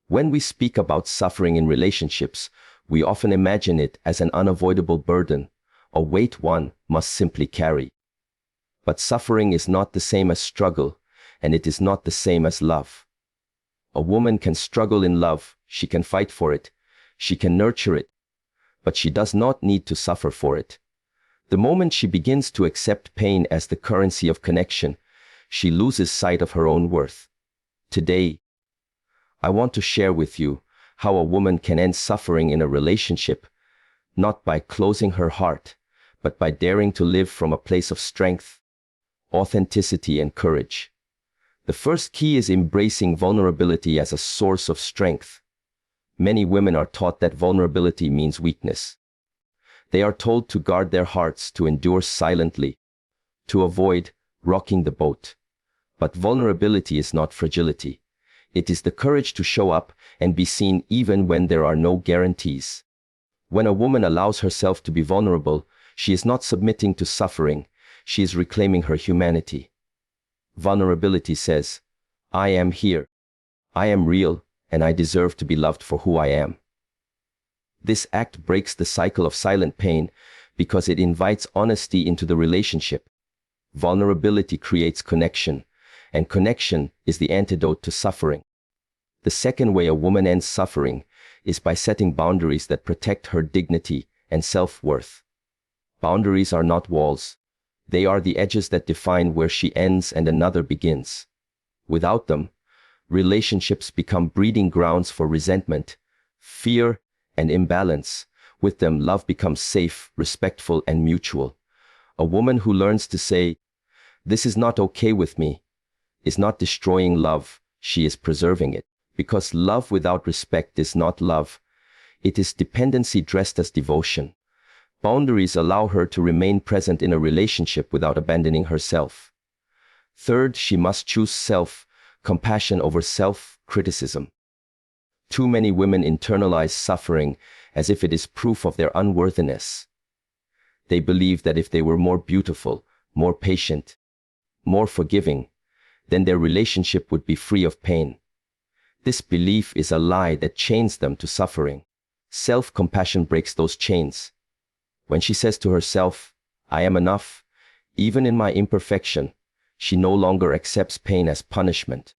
When we speak about suffering in relationships, we often imagine it as an unavoidable burden, a weight one must simply carry. But suffering is not the same as struggle, and it is not the same as love. A woman can struggle in love, she can fight for it, she can nurture it, but she does not need to suffer for it. The moment she begins to accept pain as the currency of connection, she loses sight of her own worth. Today, I want to share with you how a woman can end suffering in a relationship, not by closing her heart, but by daring to live from a place of strength, authenticity, and courage. The first key is embracing vulnerability as a source of strength. Many women are taught that vulnerability means weakness. They are told to guard their hearts, to endure silently, to avoid rocking the boat. But vulnerability is not fragility. It is the courage to show up and be seen even when there are no guarantees. When a woman allows herself to be vulnerable, she is not submitting to suffering, she is reclaiming her humanity. Vulnerability says, I am here, I am real, and I deserve to be loved for who I am. This act breaks the cycle of silent pain because it invites honesty into the relationship. Vulnerability creates connection, and connection is the antidote to suffering. The second way a woman ends suffering is by setting boundaries that protect her dignity and self-worth. Boundaries are not walls. They are the edges that define where she ends and another begins. Without them, relationships become breeding grounds for resentment, fear, and imbalance. With them, love becomes safe, respectful, and mutual. A woman who learns to say, "This is not okay with me," is not destroying love, she is preserving it. Because love without respect is not love. It is dependency dressed as devotion. Boundaries allow her to remain present in a relationship without abandoning herself. Third, she must choose self-compassion over self-criticism. Too many women internalize suffering as if it is proof of their unworthiness. They believe that if they were more beautiful, more patient, more forgiving, then their relationship would be free of pain. This belief is a lie that chains them to suffering. Self-compassion breaks those chains. When she says to herself, "I am enough," even in my imperfection, she no longer accepts pain as punishment.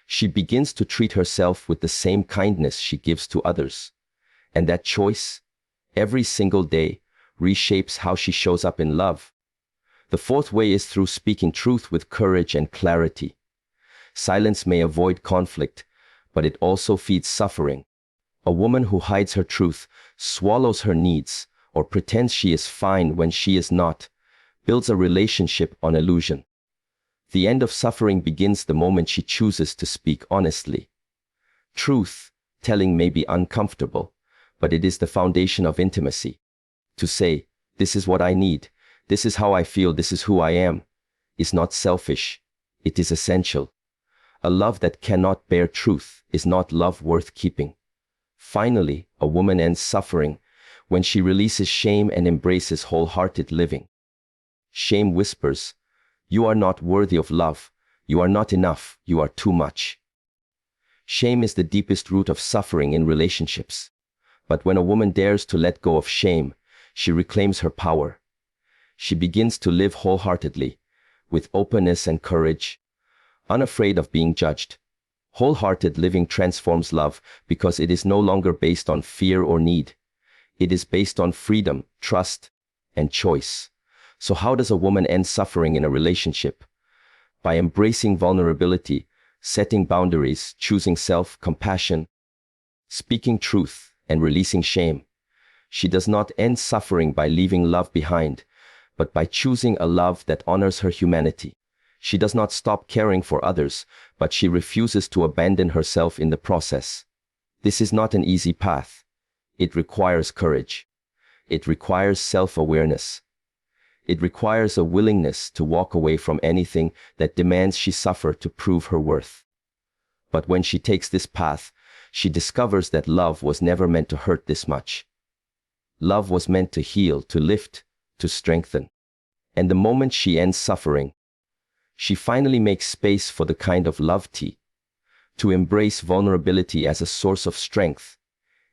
She begins to treat herself with the same kindness she gives to others. And that choice, every single day, reshapes how she shows up in love. The fourth way is through speaking truth with courage and clarity. Silence may avoid conflict, but it also feeds suffering. A woman who hides her truth, swallows her needs, or pretends she is fine when she is not, builds a relationship on illusion. The end of suffering begins the moment she chooses to speak honestly. Truth telling may be uncomfortable, but it is the foundation of intimacy. To say, "This is what I need, this is how I feel, this is who I am," is not selfish, it is essential. A love that cannot bear truth is not love worth keeping. Finally, a woman ends suffering when she releases shame and embraces wholehearted living. Shame whispers, "You are not worthy of love. You are not enough. You are too much." Shame is the deepest root of suffering in relationships. But when a woman dares to let go of shame, she reclaims her power. She begins to live wholeheartedly, with openness and courage, unafraid of being judged. Wholehearted living transforms love because it is no longer based on fear or need. It is based on freedom, trust, and choice. So how does a woman end suffering in a relationship? By embracing vulnerability, setting boundaries, choosing self-compassion, speaking truth, and releasing shame. She does not end suffering by leaving love behind, but by choosing a love that honors her humanity. She does not stop caring for others, but she refuses to abandon herself in the process. This is not an easy path. It requires courage. It requires self-awareness. It requires a willingness to walk away from anything that demands she suffer to prove her worth. But when she takes this path, she discovers that love was never meant to hurt this much. Love was meant to heal, to lift, to strengthen. And the moment she ends suffering, she finally makes space for the kind of love tea, To embrace vulnerability as a source of strength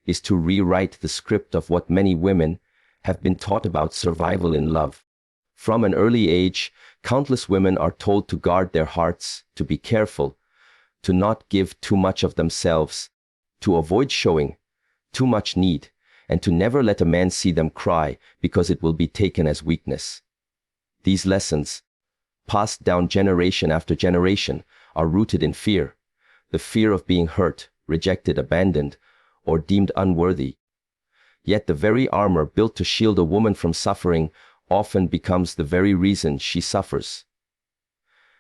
is to rewrite the script of what many women have been taught about survival in love. From an early age, countless women are told to guard their hearts, to be careful, to not give too much of themselves, to avoid showing too much need, and to never let a man see them cry because it will be taken as weakness. These lessons, passed down generation after generation, are rooted in fear, the fear of being hurt, rejected, abandoned, or deemed unworthy. Yet the very armor built to shield a woman from suffering often becomes the very reason she suffers.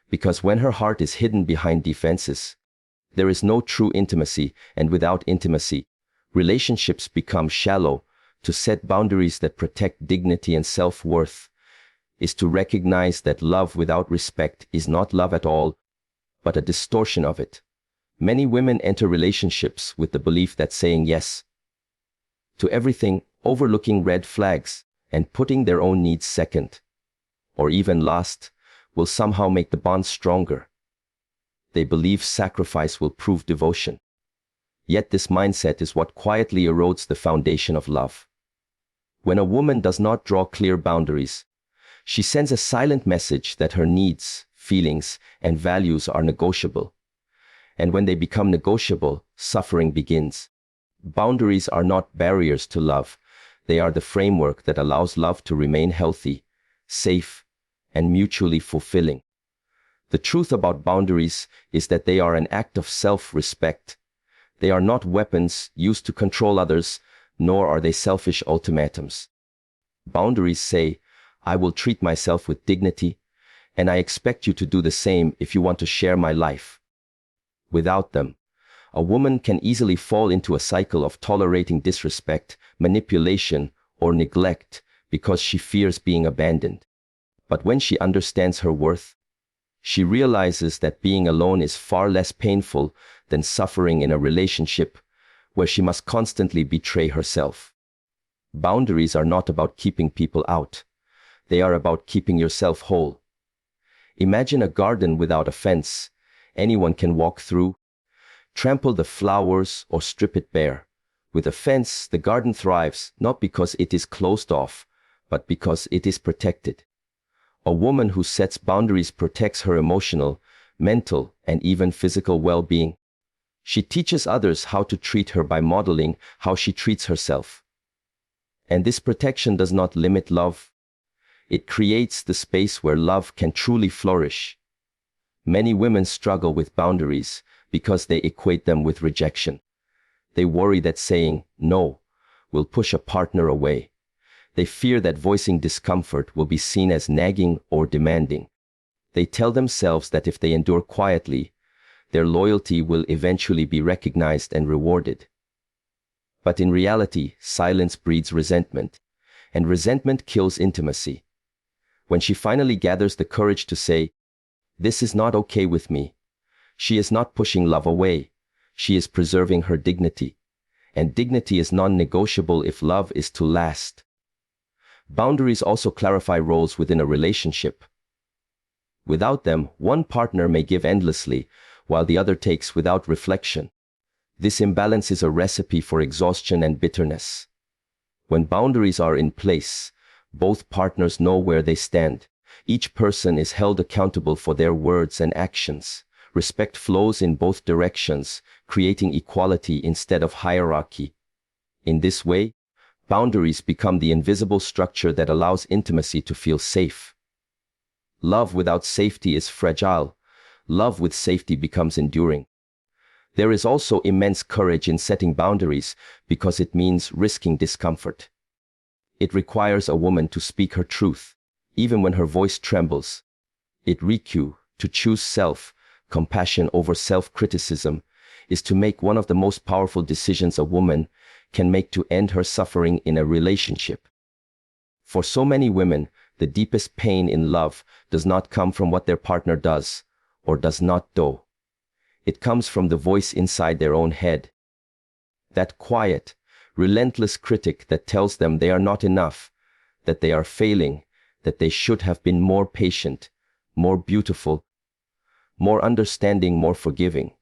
Because when her heart is hidden behind defenses, there is no true intimacy, and without intimacy, relationships become shallow. To set boundaries that protect dignity and self-worth is to recognize that love without respect is not love at all, but a distortion of it. Many women enter relationships with the belief that saying yes to everything, overlooking red flags, and putting their own needs second, or even last, will somehow make the bond stronger. They believe sacrifice will prove devotion. Yet this mindset is what quietly erodes the foundation of love. When a woman does not draw clear boundaries, she sends a silent message that her needs, feelings, and values are negotiable. And when they become negotiable, suffering begins. Boundaries are not barriers to love. They are the framework that allows love to remain healthy, safe, and mutually fulfilling. The truth about boundaries is that they are an act of self-respect. They are not weapons used to control others, nor are they selfish ultimatums. Boundaries say, I will treat myself with dignity, and I expect you to do the same if you want to share my life. Without them, a woman can easily fall into a cycle of tolerating disrespect, manipulation, or neglect because she fears being abandoned. But when she understands her worth, she realizes that being alone is far less painful than suffering in a relationship where she must constantly betray herself. Boundaries are not about keeping people out. They are about keeping yourself whole. Imagine a garden without a fence. Anyone can walk through, trample the flowers, or strip it bare. With a fence, the garden thrives, not because it is closed off, but because it is protected. A woman who sets boundaries protects her emotional, mental, and even physical well-being. She teaches others how to treat her by modeling how she treats herself. And this protection does not limit love. It creates the space where love can truly flourish. Many women struggle with boundaries because they equate them with rejection. They worry that saying no will push a partner away. They fear that voicing discomfort will be seen as nagging or demanding. They tell themselves that if they endure quietly, their loyalty will eventually be recognized and rewarded. But in reality, silence breeds resentment, and resentment kills intimacy. When she finally gathers the courage to say, "This is not okay with me," she is not pushing love away. She is preserving her dignity. And dignity is non-negotiable if love is to last. Boundaries also clarify roles within a relationship. Without them, one partner may give endlessly, while the other takes without reflection. This imbalance is a recipe for exhaustion and bitterness. When boundaries are in place, both partners know where they stand. Each person is held accountable for their words and actions. Respect flows in both directions, creating equality instead of hierarchy. In this way, boundaries become the invisible structure that allows intimacy to feel safe. Love without safety is fragile. Love with safety becomes enduring. There is also immense courage in setting boundaries because it means risking discomfort. It requires a woman to speak her truth, even when her voice trembles. It requires to choose self-compassion over self-criticism is to make one of the most powerful decisions a woman can make to end her suffering in a relationship. For so many women, the deepest pain in love does not come from what their partner does or does not do. It comes from the voice inside their own head. That quiet, relentless critic that tells them they are not enough, that they are failing, that they should have been more patient, more beautiful, more understanding, more forgiving.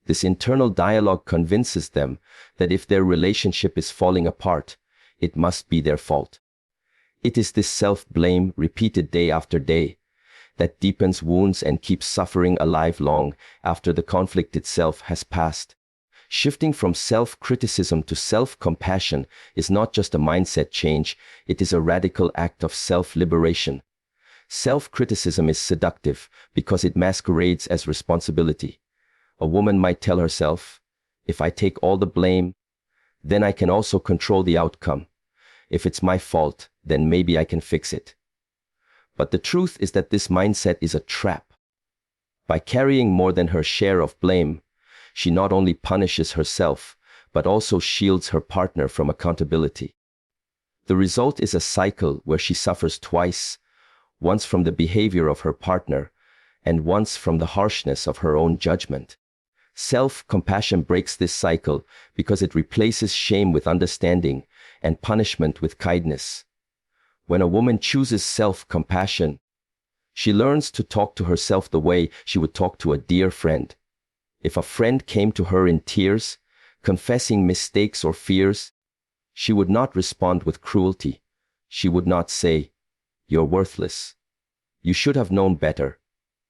This internal dialogue convinces them that if their relationship is falling apart, it must be their fault. It is this self-blame, repeated day after day, that deepens wounds and keeps suffering alive long after the conflict itself has passed. Shifting from self-criticism to self-compassion is not just a mindset change, it is a radical act of self-liberation. Self-criticism is seductive because it masquerades as responsibility. A woman might tell herself, if I take all the blame, then I can also control the outcome. If it's my fault, then maybe I can fix it. But the truth is that this mindset is a trap. By carrying more than her share of blame, she not only punishes herself, but also shields her partner from accountability. The result is a cycle where she suffers twice, once from the behavior of her partner, and once from the harshness of her own judgment. Self-compassion breaks this cycle because it replaces shame with understanding and punishment with kindness. When a woman chooses self-compassion, she learns to talk to herself the way she would talk to a dear friend. If a friend came to her in tears, confessing mistakes or fears, she would not respond with cruelty. She would not say, "You're worthless. You should have known better."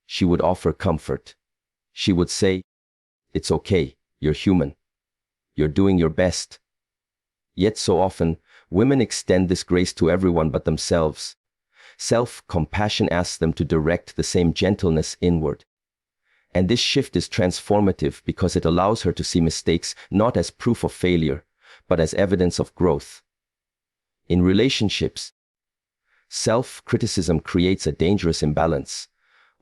She would offer comfort. She would say, "It's okay, you're human. You're doing your best." Yet so often, women extend this grace to everyone but themselves. Self-compassion asks them to direct the same gentleness inward. And this shift is transformative because it allows her to see mistakes not as proof of failure, but as evidence of growth. In relationships, self-criticism creates a dangerous imbalance.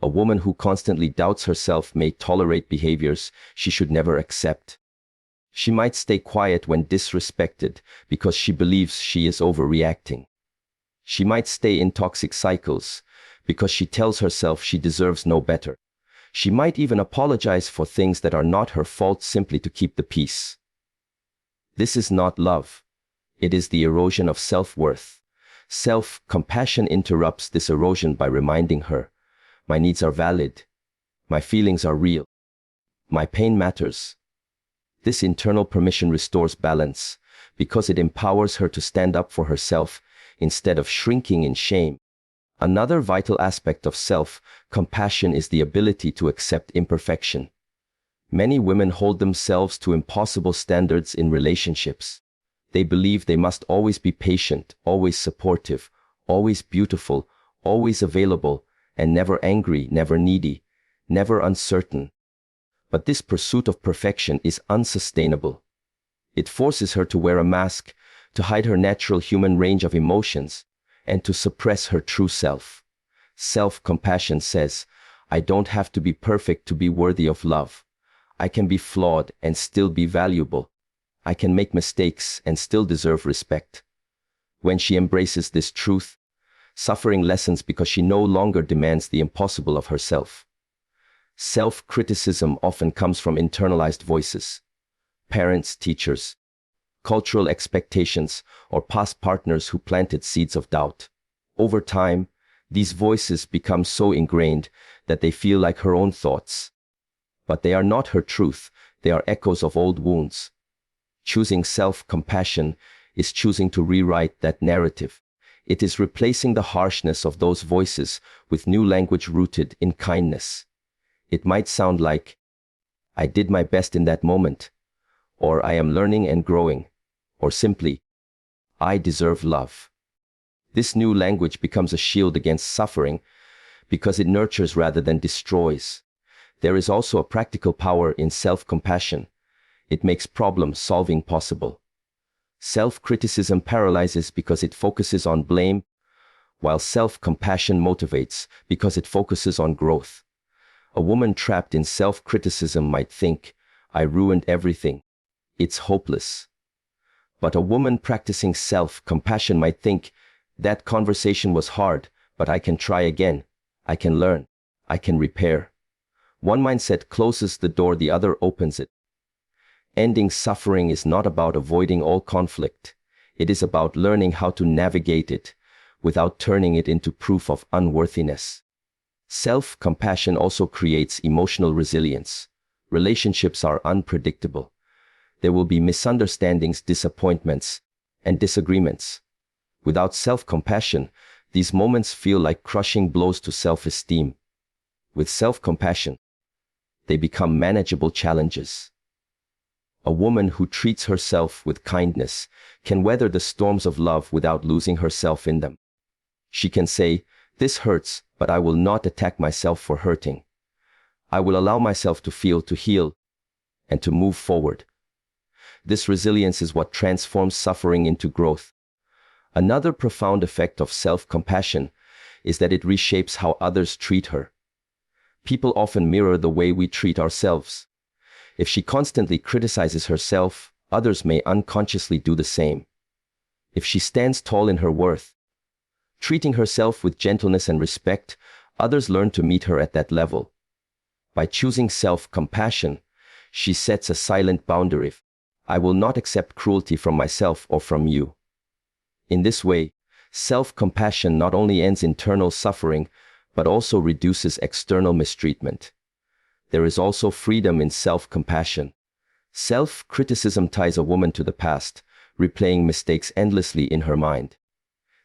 A woman who constantly doubts herself may tolerate behaviors she should never accept. She might stay quiet when disrespected because she believes she is overreacting. She might stay in toxic cycles because she tells herself she deserves no better. She might even apologize for things that are not her fault simply to keep the peace. This is not love. It is the erosion of self-worth. Self-compassion interrupts this erosion by reminding her, my needs are valid. My feelings are real. My pain matters. This internal permission restores balance because it empowers her to stand up for herself instead of shrinking in shame. Another vital aspect of self-compassion is the ability to accept imperfection. Many women hold themselves to impossible standards in relationships. They believe they must always be patient, always supportive, always beautiful, always available, and never angry, never needy, never uncertain. But this pursuit of perfection is unsustainable. It forces her to wear a mask, to hide her natural human range of emotions, and to suppress her true self. Self-compassion says, I don't have to be perfect to be worthy of love. I can be flawed and still be valuable. I can make mistakes and still deserve respect. When she embraces this truth, suffering lessens because she no longer demands the impossible of herself. Self-criticism often comes from internalized voices. Parents, teachers, cultural expectations, or past partners who planted seeds of doubt. Over time, these voices become so ingrained that they feel like her own thoughts. But they are not her truth, they are echoes of old wounds. Choosing self-compassion is choosing to rewrite that narrative. It is replacing the harshness of those voices with new language rooted in kindness. It might sound like, I did my best in that moment, or I am learning and growing, or simply, I deserve love. This new language becomes a shield against suffering because it nurtures rather than destroys. There is also a practical power in self-compassion. It makes problem-solving possible. Self-criticism paralyzes because it focuses on blame, while self-compassion motivates because it focuses on growth. A woman trapped in self-criticism might think, I ruined everything. It's hopeless. But a woman practicing self-compassion might think, that conversation was hard, but I can try again. I can learn. I can repair. One mindset closes the door, the other opens it. Ending suffering is not about avoiding all conflict. It is about learning how to navigate it without turning it into proof of unworthiness. Self-compassion also creates emotional resilience. Relationships are unpredictable. There will be misunderstandings, disappointments, and disagreements. Without self-compassion, these moments feel like crushing blows to self-esteem. With self-compassion, they become manageable challenges. A woman who treats herself with kindness can weather the storms of love without losing herself in them. She can say, "This hurts, but I will not attack myself for hurting. I will allow myself to feel, to heal, and to move forward." This resilience is what transforms suffering into growth. Another profound effect of self-compassion is that it reshapes how others treat her. People often mirror the way we treat ourselves. If she constantly criticizes herself, others may unconsciously do the same. If she stands tall in her worth, treating herself with gentleness and respect, others learn to meet her at that level. By choosing self-compassion, she sets a silent boundary. I will not accept cruelty from myself or from you. In this way, self-compassion not only ends internal suffering, but also reduces external mistreatment. There is also freedom in self-compassion. Self-criticism ties a woman to the past, replaying mistakes endlessly in her mind.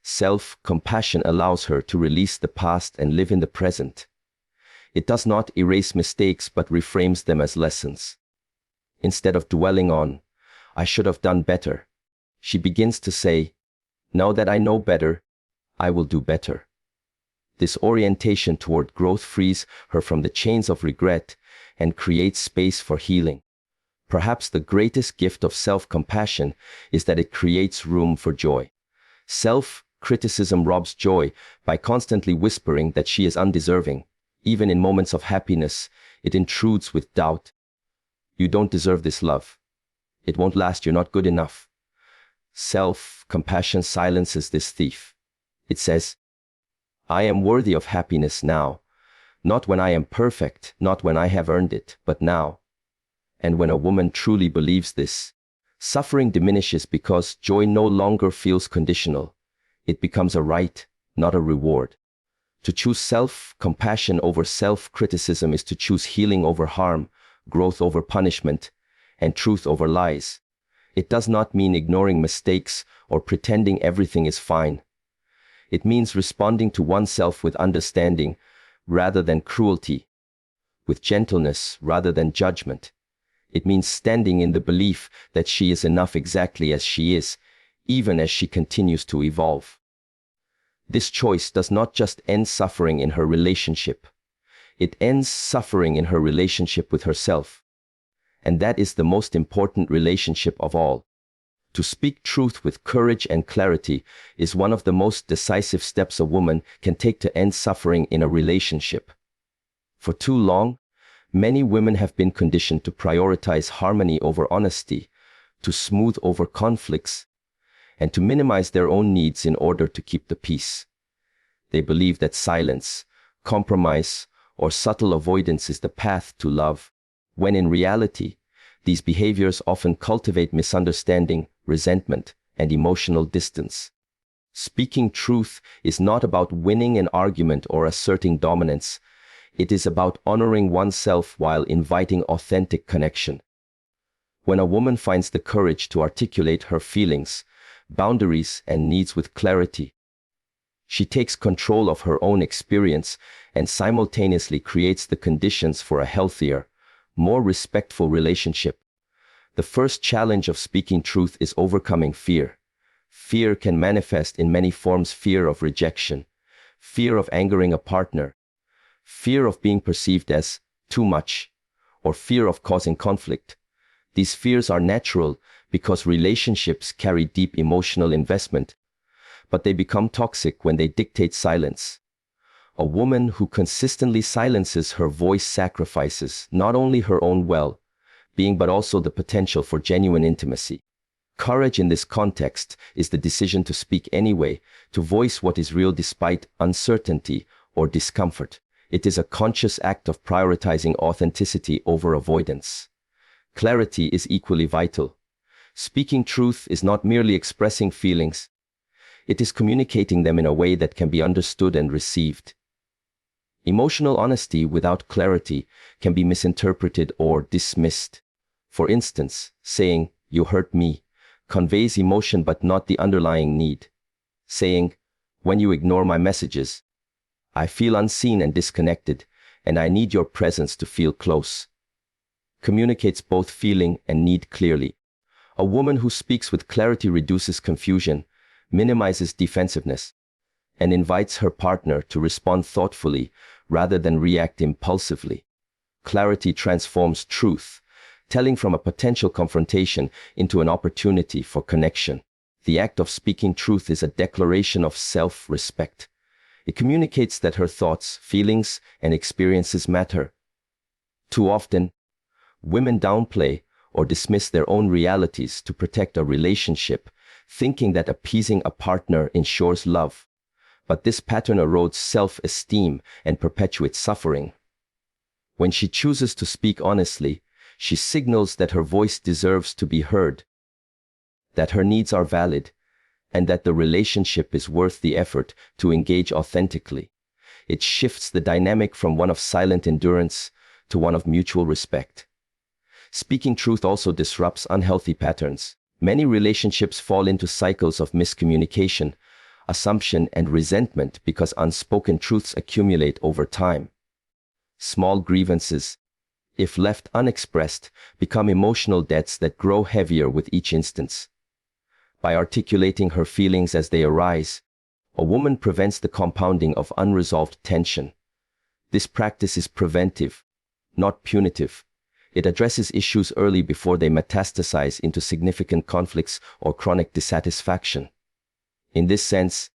Self-compassion allows her to release the past and live in the present. It does not erase mistakes but reframes them as lessons. Instead of dwelling on, "I should have done better," she begins to say, "Now that I know better, I will do better." This orientation toward growth frees her from the chains of regret and creates space for healing. Perhaps the greatest gift of self-compassion is that it creates room for joy. Self-criticism robs joy by constantly whispering that she is undeserving. Even in moments of happiness, it intrudes with doubt. "You don't deserve this love. It won't last. You're not good enough." Self-compassion silences this thief. It says, "I am worthy of happiness now, not when I am perfect, not when I have earned it, but now." And when a woman truly believes this, suffering diminishes because joy no longer feels conditional. It becomes a right, not a reward. To choose self-compassion over self-criticism is to choose healing over harm, growth over punishment, and truth over lies. It does not mean ignoring mistakes or pretending everything is fine. It means responding to oneself with understanding rather than cruelty, with gentleness rather than judgment. It means standing in the belief that she is enough exactly as she is, even as she continues to evolve. This choice does not just end suffering in her relationship. It ends suffering in her relationship with herself. And that is the most important relationship of all. To speak truth with courage and clarity is one of the most decisive steps a woman can take to end suffering in a relationship. For too long, many women have been conditioned to prioritize harmony over honesty, to smooth over conflicts, and to minimize their own needs in order to keep the peace. They believe that silence, compromise, or subtle avoidance is the path to love, when in reality, these behaviors often cultivate misunderstanding, resentment, and emotional distance. Speaking truth is not about winning an argument or asserting dominance. It is about honoring oneself while inviting authentic connection. When a woman finds the courage to articulate her feelings, boundaries, and needs with clarity, she takes control of her own experience and simultaneously creates the conditions for a healthier, more respectful relationship. The first challenge of speaking truth is overcoming fear. Fear can manifest in many forms: fear of rejection, fear of angering a partner, fear of being perceived as too much, or fear of causing conflict. These fears are natural because relationships carry deep emotional investment, but they become toxic when they dictate silence. A woman who consistently silences her voice sacrifices not only her own well-being but also the potential for genuine intimacy. Courage in this context is the decision to speak anyway, to voice what is real despite uncertainty or discomfort. It is a conscious act of prioritizing authenticity over avoidance. Clarity is equally vital. Speaking truth is not merely expressing feelings. It is communicating them in a way that can be understood and received. Emotional honesty without clarity can be misinterpreted or dismissed. For instance, saying, "You hurt me," conveys emotion but not the underlying need. Saying, "When you ignore my messages, I feel unseen and disconnected, and I need your presence to feel close," communicates both feeling and need clearly. A woman who speaks with clarity reduces confusion, minimizes defensiveness, and invites her partner to respond thoughtfully rather than react impulsively. Clarity transforms truth, telling from a potential confrontation into an opportunity for connection. The act of speaking truth is a declaration of self-respect. It communicates that her thoughts, feelings, and experiences matter. Too often, women downplay or dismiss their own realities to protect a relationship, thinking that appeasing a partner ensures love. But this pattern erodes self-esteem and perpetuates suffering. When she chooses to speak honestly, she signals that her voice deserves to be heard, that her needs are valid, and that the relationship is worth the effort to engage authentically. It shifts the dynamic from one of silent endurance to one of mutual respect. Speaking truth also disrupts unhealthy patterns. Many relationships fall into cycles of miscommunication, assumption, and resentment because unspoken truths accumulate over time. Small grievances, if left unexpressed, become emotional debts that grow heavier with each instance. By articulating her feelings as they arise, a woman prevents the compounding of unresolved tension. This practice is preventive, not punitive. It addresses issues early before they metastasize into significant conflicts or chronic dissatisfaction. In this sense,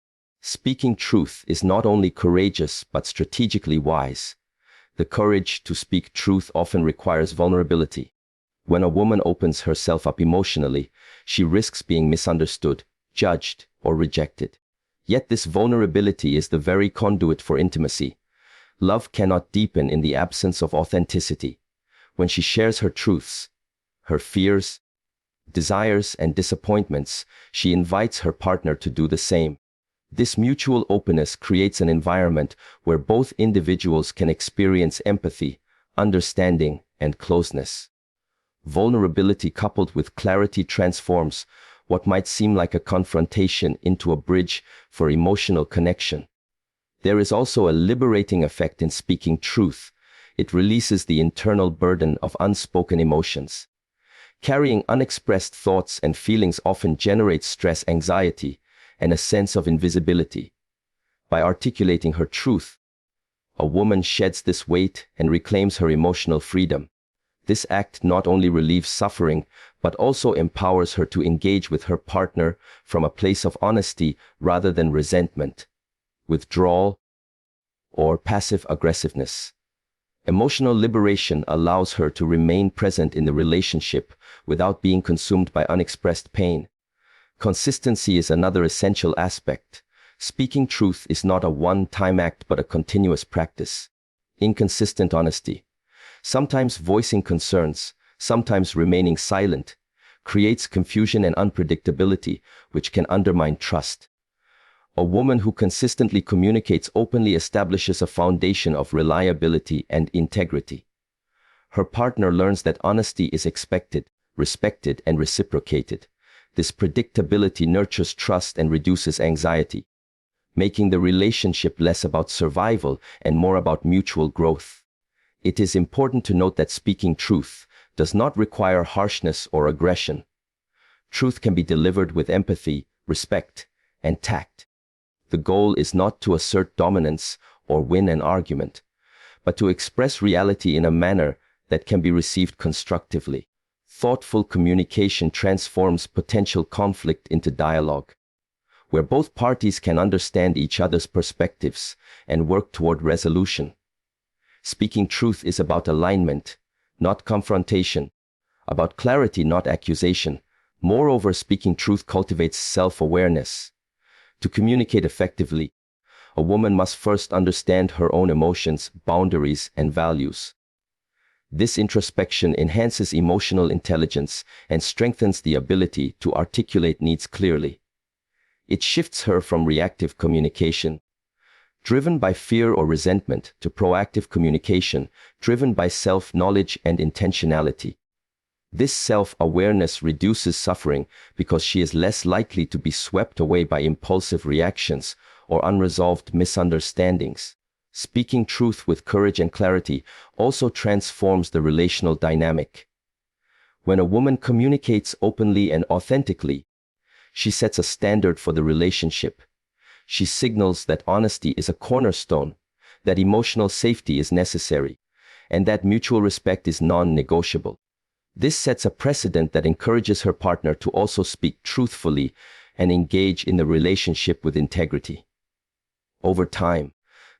speaking truth is not only courageous but strategically wise. The courage to speak truth often requires vulnerability. When a woman opens herself up emotionally, she risks being misunderstood, judged, or rejected. Yet this vulnerability is the very conduit for intimacy. Love cannot deepen in the absence of authenticity. When she shares her truths, her fears, desires, and disappointments, she invites her partner to do the same. This mutual openness creates an environment where both individuals can experience empathy, understanding, and closeness. Vulnerability coupled with clarity transforms what might seem like a confrontation into a bridge for emotional connection. There is also a liberating effect in speaking truth. It releases the internal burden of unspoken emotions. Carrying unexpressed thoughts and feelings often generates stress, anxiety, and a sense of invisibility. By articulating her truth, a woman sheds this weight and reclaims her emotional freedom. This act not only relieves suffering, but also empowers her to engage with her partner from a place of honesty rather than resentment, withdrawal, or passive aggressiveness. Emotional liberation allows her to remain present in the relationship without being consumed by unexpressed pain. Consistency is another essential aspect. Speaking truth is not a one-time act but a continuous practice. Inconsistent honesty, sometimes voicing concerns, sometimes remaining silent, creates confusion and unpredictability, which can undermine trust. A woman who consistently communicates openly establishes a foundation of reliability and integrity. Her partner learns that honesty is expected, respected, and reciprocated. This predictability nurtures trust and reduces anxiety, making the relationship less about survival and more about mutual growth. It is important to note that speaking truth does not require harshness or aggression. Truth can be delivered with empathy, respect, and tact. The goal is not to assert dominance or win an argument, but to express reality in a manner that can be received constructively. Thoughtful communication transforms potential conflict into dialogue, where both parties can understand each other's perspectives and work toward resolution. Speaking truth is about alignment, not confrontation, about clarity, not accusation. Moreover, speaking truth cultivates self-awareness. To communicate effectively, a woman must first understand her own emotions, boundaries, and values. This introspection enhances emotional intelligence and strengthens the ability to articulate needs clearly. It shifts her from reactive communication driven by fear or resentment, to proactive communication, driven by self-knowledge and intentionality. This self-awareness reduces suffering because she is less likely to be swept away by impulsive reactions or unresolved misunderstandings. Speaking truth with courage and clarity also transforms the relational dynamic. When a woman communicates openly and authentically, she sets a standard for the relationship. She signals that honesty is a cornerstone, that emotional safety is necessary, and that mutual respect is non-negotiable. This sets a precedent that encourages her partner to also speak truthfully and engage in the relationship with integrity. Over time,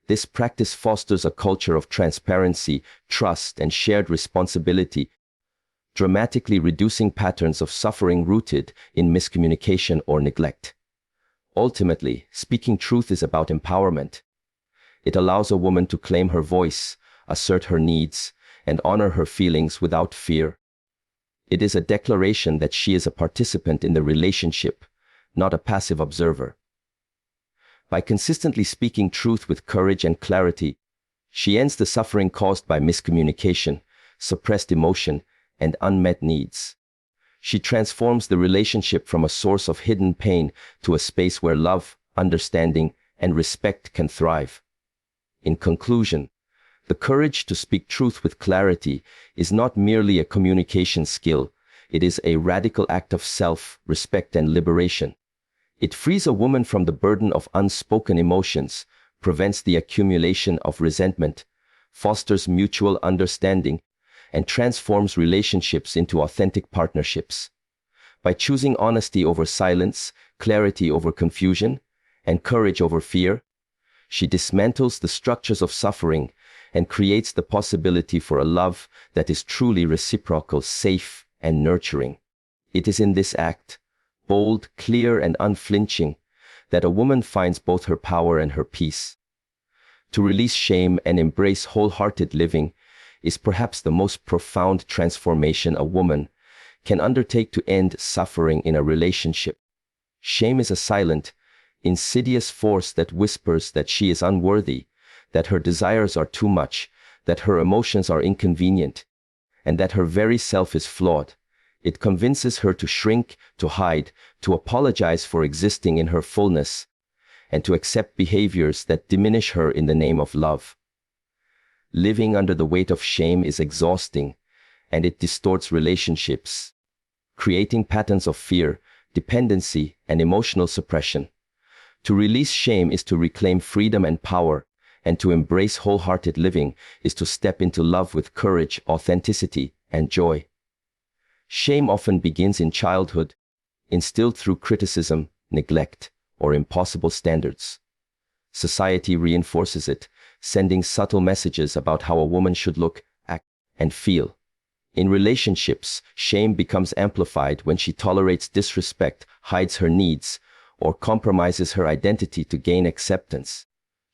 this practice fosters a culture of transparency, trust, and shared responsibility, dramatically reducing patterns of suffering rooted in miscommunication or neglect. Ultimately, speaking truth is about empowerment. It allows a woman to claim her voice, assert her needs, and honor her feelings without fear. It is a declaration that she is a participant in the relationship, not a passive observer. By consistently speaking truth with courage and clarity, she ends the suffering caused by miscommunication, suppressed emotion, and unmet needs. She transforms the relationship from a source of hidden pain to a space where love, understanding, and respect can thrive. In conclusion, the courage to speak truth with clarity is not merely a communication skill, it is a radical act of self-respect and liberation. It frees a woman from the burden of unspoken emotions, prevents the accumulation of resentment, fosters mutual understanding, and transforms relationships into authentic partnerships. By choosing honesty over silence, clarity over confusion, and courage over fear, she dismantles the structures of suffering and creates the possibility for a love that is truly reciprocal, safe, and nurturing. It is in this act, bold, clear, and unflinching, that a woman finds both her power and her peace. To release shame and embrace wholehearted living is perhaps the most profound transformation a woman can undertake to end suffering in a relationship. Shame is a silent, insidious force that whispers that she is unworthy, that her desires are too much, that her emotions are inconvenient, and that her very self is flawed. It convinces her to shrink, to hide, to apologize for existing in her fullness, and to accept behaviors that diminish her in the name of love. Living under the weight of shame is exhausting, and it distorts relationships, creating patterns of fear, dependency, and emotional suppression. To release shame is to reclaim freedom and power, and to embrace wholehearted living is to step into love with courage, authenticity, and joy. Shame often begins in childhood, instilled through criticism, neglect, or impossible standards. Society reinforces it, sending subtle messages about how a woman should look, act, and feel. In relationships, shame becomes amplified when she tolerates disrespect, hides her needs, or compromises her identity to gain acceptance.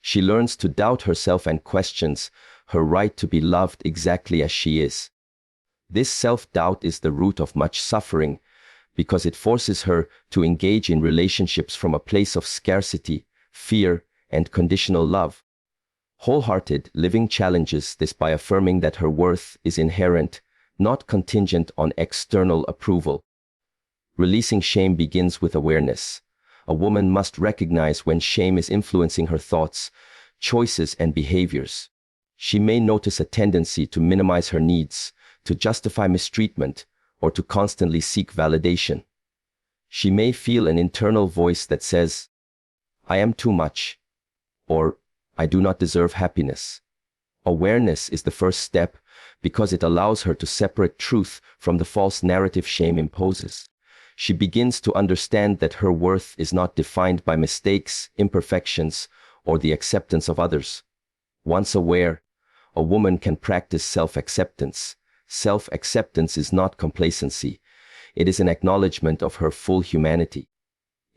She learns to doubt herself and questions her right to be loved exactly as she is. This self-doubt is the root of much suffering because it forces her to engage in relationships from a place of scarcity, fear, and conditional love. Wholehearted living challenges this by affirming that her worth is inherent, not contingent on external approval. Releasing shame begins with awareness. A woman must recognize when shame is influencing her thoughts, choices, and behaviors. She may notice a tendency to minimize her needs, to justify mistreatment, or to constantly seek validation. She may feel an internal voice that says, "I am too much," or "I do not deserve happiness." Awareness is the first step because it allows her to separate truth from the false narrative shame imposes. She begins to understand that her worth is not defined by mistakes, imperfections, or the acceptance of others. Once aware, a woman can practice self-acceptance. Self-acceptance is not complacency. It is an acknowledgement of her full humanity.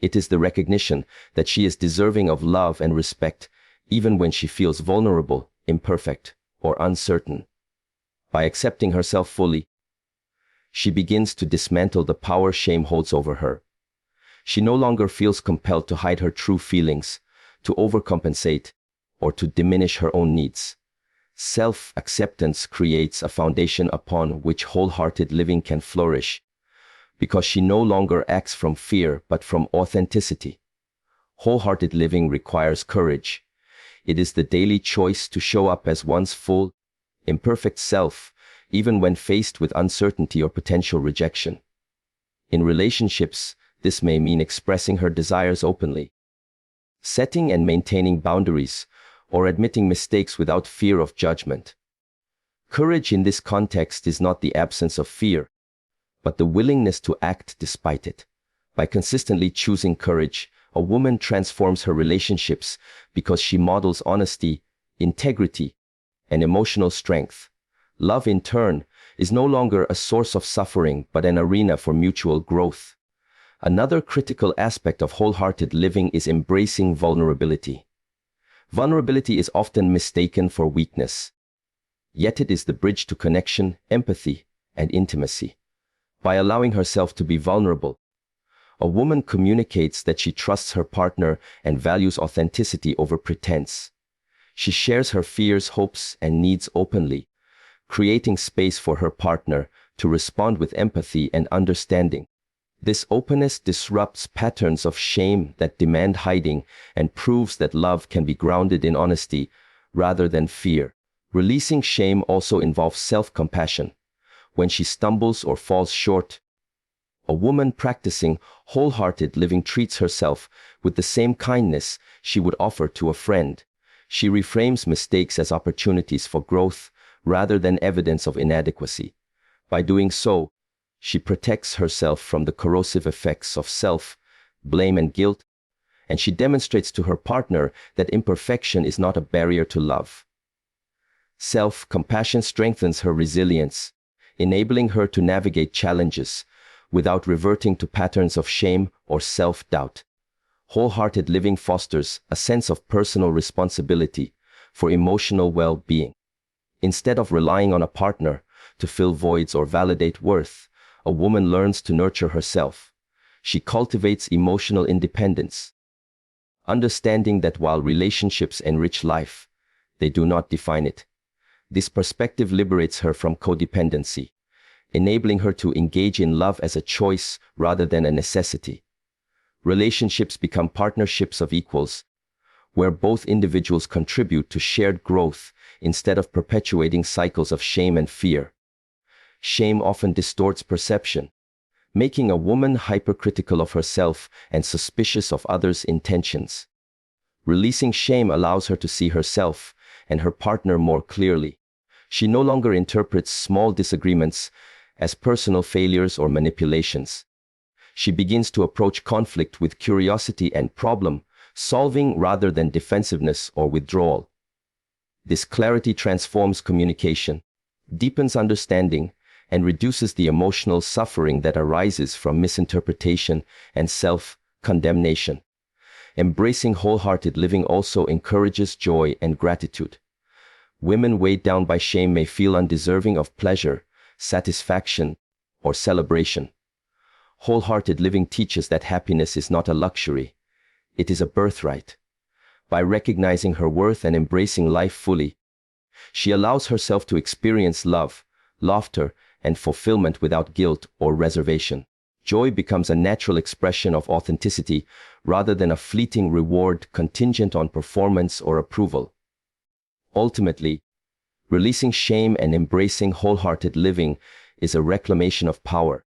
It is the recognition that she is deserving of love and respect, even when she feels vulnerable, imperfect, or uncertain. By accepting herself fully, she begins to dismantle the power shame holds over her. She no longer feels compelled to hide her true feelings, to overcompensate, or to diminish her own needs. Self-acceptance creates a foundation upon which wholehearted living can flourish, because she no longer acts from fear but from authenticity. Wholehearted living requires courage. It is the daily choice to show up as one's full, imperfect self, even when faced with uncertainty or potential rejection. In relationships, this may mean expressing her desires openly, setting and maintaining boundaries, or admitting mistakes without fear of judgment. Courage in this context is not the absence of fear, but the willingness to act despite it. By consistently choosing courage, a woman transforms her relationships because she models honesty, integrity, and emotional strength. Love, in turn, is no longer a source of suffering but an arena for mutual growth. Another critical aspect of wholehearted living is embracing vulnerability. Vulnerability is often mistaken for weakness, yet it is the bridge to connection, empathy, and intimacy. By allowing herself to be vulnerable, a woman communicates that she trusts her partner and values authenticity over pretense. She shares her fears, hopes, and needs openly, creating space for her partner to respond with empathy and understanding. This openness disrupts patterns of shame that demand hiding and proves that love can be grounded in honesty rather than fear. Releasing shame also involves self-compassion. When she stumbles or falls short, a woman practicing wholehearted living treats herself with the same kindness she would offer to a friend. She reframes mistakes as opportunities for growth rather than evidence of inadequacy. By doing so, she protects herself from the corrosive effects of self-blame and guilt, and she demonstrates to her partner that imperfection is not a barrier to love. Self-compassion strengthens her resilience, enabling her to navigate challenges without reverting to patterns of shame or self-doubt. Wholehearted living fosters a sense of personal responsibility for emotional well-being. Instead of relying on a partner to fill voids or validate worth, a woman learns to nurture herself. She cultivates emotional independence, understanding that while relationships enrich life, they do not define it. This perspective liberates her from codependency, enabling her to engage in love as a choice rather than a necessity. Relationships become partnerships of equals, where both individuals contribute to shared growth instead of perpetuating cycles of shame and fear. Shame often distorts perception, making a woman hypercritical of herself and suspicious of others' intentions. Releasing shame allows her to see herself and her partner more clearly. She no longer interprets small disagreements as personal failures or manipulations. She begins to approach conflict with curiosity and problem-solving rather than defensiveness or withdrawal. This clarity transforms communication, deepens understanding, and reduces the emotional suffering that arises from misinterpretation and self-condemnation. Embracing wholehearted living also encourages joy and gratitude. Women weighed down by shame may feel undeserving of pleasure, satisfaction, or celebration. Wholehearted living teaches that happiness is not a luxury, it is a birthright. By recognizing her worth and embracing life fully, she allows herself to experience love, laughter, and fulfillment without guilt or reservation. Joy becomes a natural expression of authenticity rather than a fleeting reward contingent on performance or approval. Ultimately, releasing shame and embracing wholehearted living is a reclamation of power.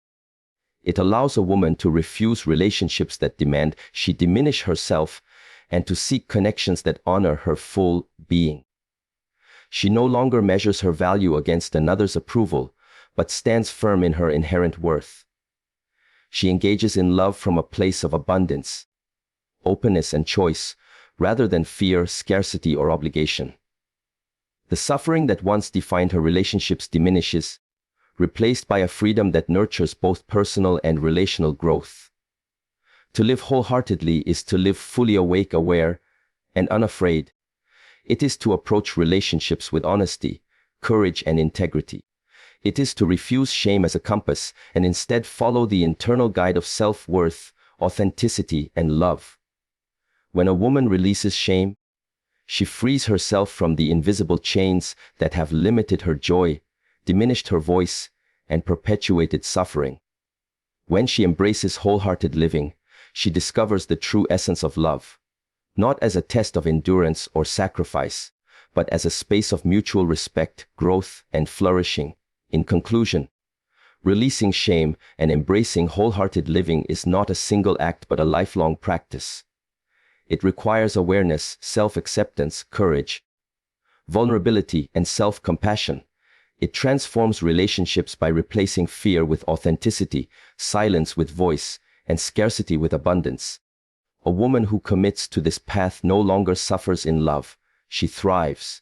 It allows a woman to refuse relationships that demand she diminish herself and to seek connections that honor her full being. She no longer measures her value against another's approval, but stands firm in her inherent worth. She engages in love from a place of abundance, openness, and choice, rather than fear, scarcity, or obligation. The suffering that once defined her relationships diminishes, replaced by a freedom that nurtures both personal and relational growth. To live wholeheartedly is to live fully awake, aware, and unafraid. It is to approach relationships with honesty, courage, and integrity. It is to refuse shame as a compass and instead follow the internal guide of self-worth, authenticity, and love. When a woman releases shame, She frees herself from the invisible chains that have limited her joy, diminished her voice, and perpetuated suffering. When she embraces wholehearted living, she discovers the true essence of love, not as a test of endurance or sacrifice, but as a space of mutual respect, growth, and flourishing. In conclusion, releasing shame and embracing wholehearted living is not a single act but a lifelong practice. It requires awareness, self-acceptance, courage, vulnerability, and self-compassion. It transforms relationships by replacing fear with authenticity, silence with voice, and scarcity with abundance. A woman who commits to this path no longer suffers in love, she thrives.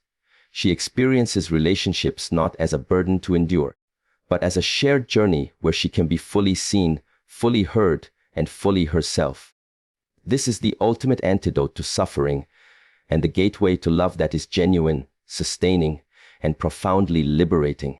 She experiences relationships not as a burden to endure, but as a shared journey where she can be fully seen, fully heard, and fully herself. This is the ultimate antidote to suffering and the gateway to love that is genuine, sustaining, and profoundly liberating.